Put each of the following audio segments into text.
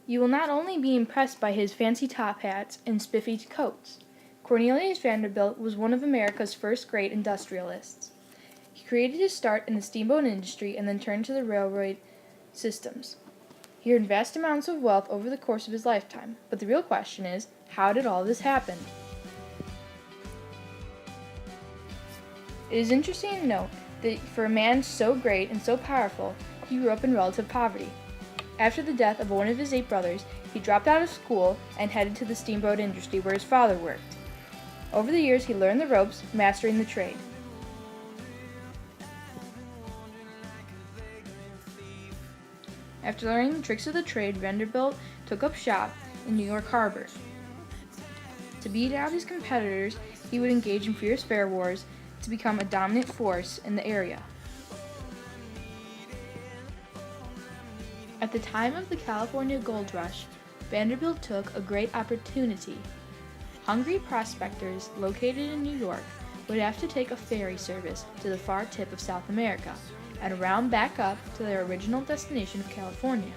You will not only be impressed by his fancy top hats and spiffy coats. Cornelius Vanderbilt was one of America's first great industrialists. He created his start in the steamboat industry and then turned to the railroad systems. He earned vast amounts of wealth over the course of his lifetime, but the real question is, how did all this happen? It is interesting to note that for a man so great and so powerful, he grew up in relative poverty. After the death of one of his 8 brothers, he dropped out of school and headed to the steamboat industry where his father worked. Over the years, he learned the ropes, mastering the trade. After learning the tricks of the trade, Vanderbilt took up shop in New York Harbor. To beat out his competitors, he would engage in fierce fare wars to become a dominant force in the area. At the time of the California Gold Rush, Vanderbilt took a great opportunity. Hungry prospectors located in New York would have to take a ferry service to the far tip of South America and round back up to their original destination of California.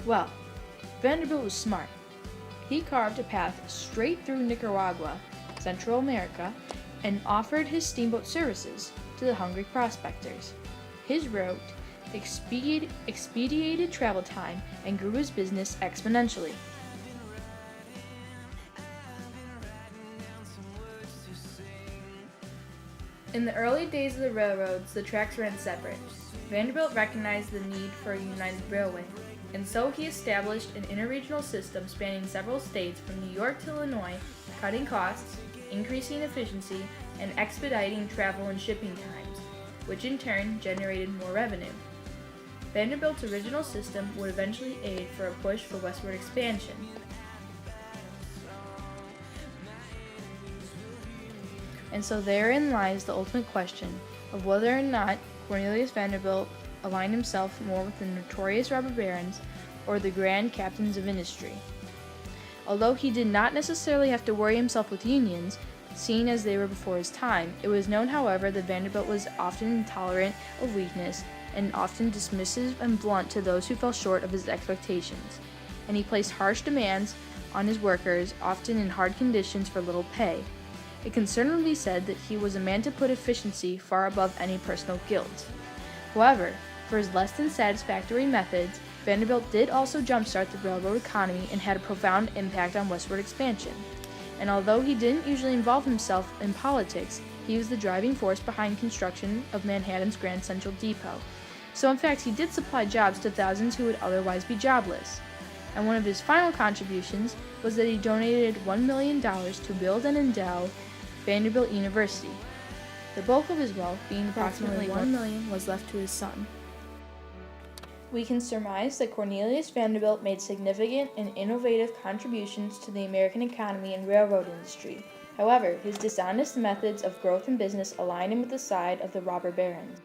Well, Vanderbilt was smart. He carved a path straight through Nicaragua, Central America, and offered his steamboat services to the hungry prospectors. His route expedited travel time and grew his business exponentially. In the early days of the railroads, the tracks ran separate. Vanderbilt recognized the need for a united railway, and so he established an interregional system spanning several states from New York to Illinois, cutting costs, increasing efficiency, and expediting travel and shipping times, which in turn generated more revenue. Vanderbilt's original system would eventually aid for a push for westward expansion. And so therein lies the ultimate question of whether or not Cornelius Vanderbilt aligned himself more with the notorious robber barons or the grand captains of industry. Although he did not necessarily have to worry himself with unions, seeing as they were before his time, it was known, however, that Vanderbilt was often intolerant of weakness and often dismissive and blunt to those who fell short of his expectations, and he placed harsh demands on his workers, often in hard conditions for little pay. It can certainly be said that he was a man to put efficiency far above any personal guilt. However, for his less than satisfactory methods, Vanderbilt did also jumpstart the railroad economy and had a profound impact on westward expansion. And although he didn't usually involve himself in politics, he was the driving force behind construction of Manhattan's Grand Central Depot. So in fact, he did supply jobs to thousands who would otherwise be jobless. And one of his final contributions was that he donated $1 million to build and endow Vanderbilt University. The bulk of his wealth, being approximately $1 million, was left to his son. We can surmise that Cornelius Vanderbilt made significant and innovative contributions to the American economy and railroad industry. However, his dishonest methods of growth and business aligned him with the side of the robber barons.